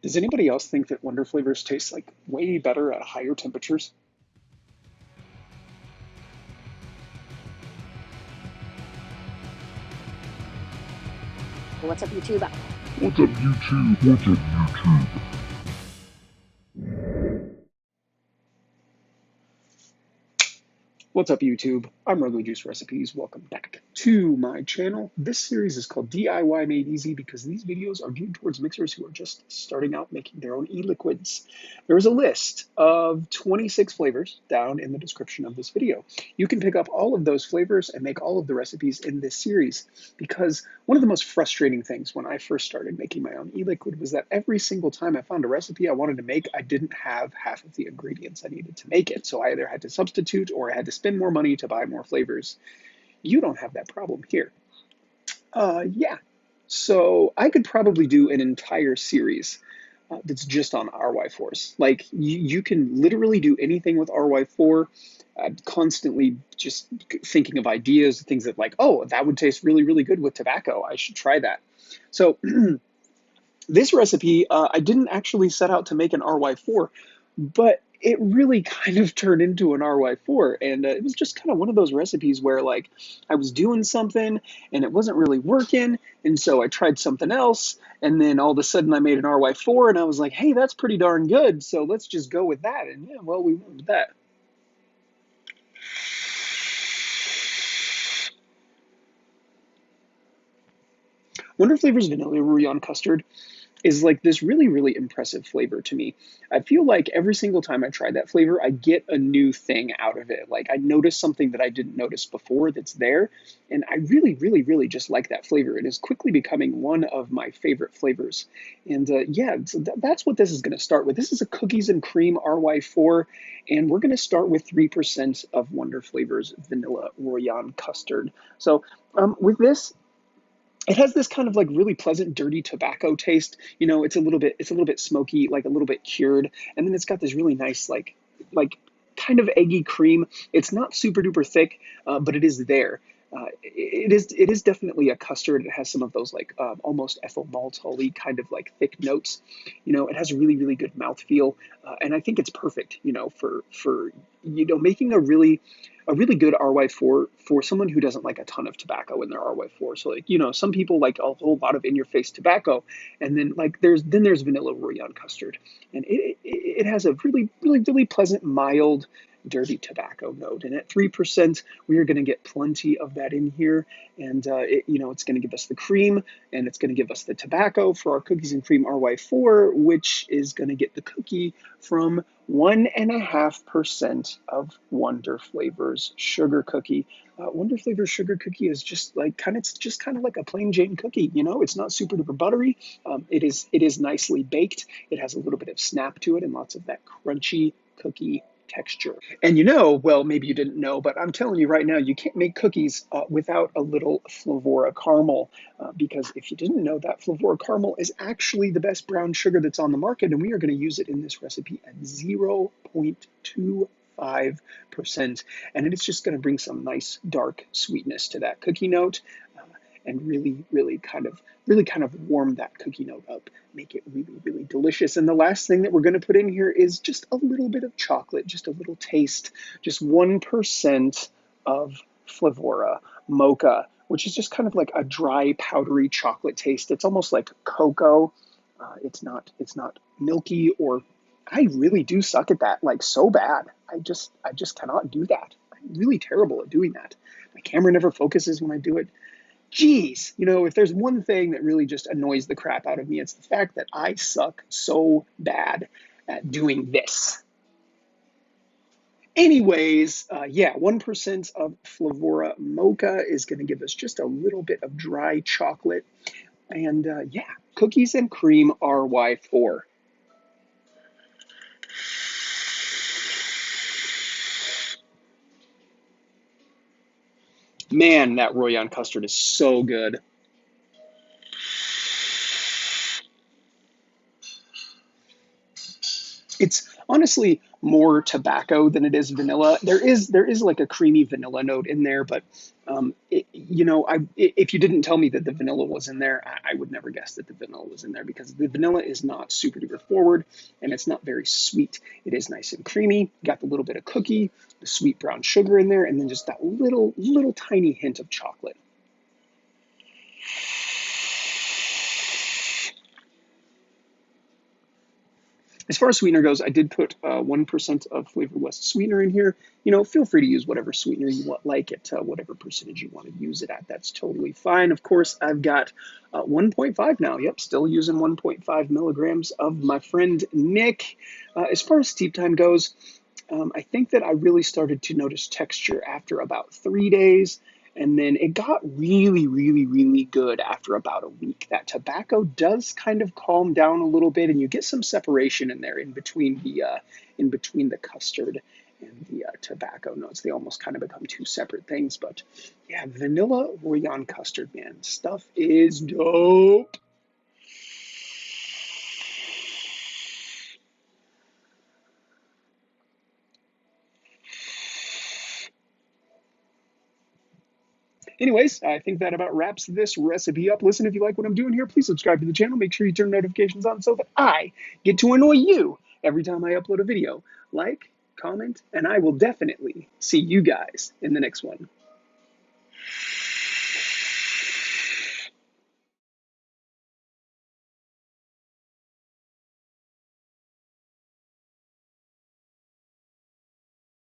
Does anybody else think that Wonder flavors taste like way better at higher temperatures? What's up, YouTube? What's up, YouTube? What's up, YouTube? What's up, YouTube? I'm Rugly Juice Recipes. Welcome back to my channel. This series is called DIY Made Easy because these videos are geared towards mixers who are just starting out making their own e-liquids. There is a list of 26 flavors down in the description of this video. You can pick up all of those flavors and make all of the recipes in this series because one of the most frustrating things when I first started making my own e-liquid was that every single time I found a recipe I wanted to make, I didn't have half of the ingredients I needed to make it. So I either had to substitute or I had to spend more money to buy more flavors. You don't have that problem here. Yeah, so I could probably do an entire series that's just on RY4s. Like you can literally do anything with RY4. Constantly just thinking of ideas, things that like, oh, that would taste really, really good with tobacco. I should try that. So this recipe, I didn't actually set out to make an RY4, but it really kind of turned into an RY4. And it was just kind of one of those recipes where like I was doing something and it wasn't really working. And so I tried something else. And then all of a sudden I made an RY4 and I was like, hey, that's pretty darn good. So let's just go with that. And yeah, well, we went with that. Wonder Flavor's Vanilla Ruyan Custard is like this really, really impressive flavor to me. I feel like every single time I try that flavor, I get a new thing out of it. Like I notice something that I didn't notice before that's there. And I really, really, really just like that flavor. It is quickly becoming one of my favorite flavors. And yeah, so that's what this is going to start with. This is a cookies and cream RY4. And we're going to start with 3% of Wonder Flavor's Vanilla Ruyan Custard. So with this, it has this kind of like really pleasant dirty tobacco taste. You know, it's a little bit smoky, like a little bit cured, and then it's got this really nice like kind of eggy cream. It's not super duper thick, but it is there. It is definitely a custard. It has some of those like almost ethyl maltol-y kind of like thick notes. You know, it has a really, really good mouthfeel, and I think it's perfect. You know, for making a really good RY4 for someone who doesn't like a ton of tobacco in their RY4. So like, some people like a whole lot of in-your-face tobacco, and then like there's vanilla Ruyan custard, and it has a really, really, really pleasant, mild, dirty tobacco note. And at 3%, we are going to get plenty of that in here, and it's going to give us the cream, and it's going to give us the tobacco for our cookies and cream RY4, which is going to get the cookie from 1.5% of Wonder Flavor's sugar cookie. Wonder Flavor's sugar cookie is just like just kind of like a plain Jane cookie. It's not super duper buttery. It is nicely baked. It has a little bit of snap to it and lots of that crunchy cookie texture. And well, maybe you didn't know, but I'm telling you right now, you can't make cookies without a little Flavora caramel, because if you didn't know that, Flavora caramel is actually the best brown sugar that's on the market, and we are going to use it in this recipe at 0.25%, and it's just going to bring some nice dark sweetness to that cookie note, and really, really kind of warm that cookie note up, make it really, really delicious. And the last thing that we're going to put in here is just a little bit of chocolate, just a little taste, just 1% of Flavora Mocha, which is just kind of like a dry, powdery chocolate taste. It's almost like cocoa. It's not milky, or I really do suck at that, like so bad. I just cannot do that. I'm really terrible at doing that. My camera never focuses when I do it. Geez, if there's one thing that really just annoys the crap out of me, it's the fact that I suck so bad at doing this. Anyways, yeah, 1% of Flavora Mocha is going to give us just a little bit of dry chocolate. And yeah, cookies and cream RY4. Man, that Ruyan custard is so good. It's honestly more tobacco than it is vanilla. There is like a creamy vanilla note in there, but if you didn't tell me that the vanilla was in there, I would never guess that the vanilla was in there because the vanilla is not super duper forward and it's not very sweet. It is nice and creamy. Got the little bit of cookie, the sweet brown sugar in there, and then just that little tiny hint of chocolate. As far as sweetener goes, I did put 1% of Flavor West sweetener in here. Feel free to use whatever sweetener you want, like it, whatever percentage you want to use it at. That's totally fine. Of course, I've got 1.5 now. Yep, still using 1.5 milligrams of my friend Nick. As far as steep time goes, I think that I really started to notice texture after about 3 days. And then it got really, really, really good after about a week. That tobacco does kind of calm down a little bit, and you get some separation in there in between the custard and the tobacco notes. They almost kind of become two separate things. But yeah, vanilla Ruyan custard, man, stuff is dope. Anyways, I think that about wraps this recipe up. Listen, if you like what I'm doing here, please subscribe to the channel. Make sure you turn notifications on so that I get to annoy you every time I upload a video. Like, comment, and I will definitely see you guys in the next one.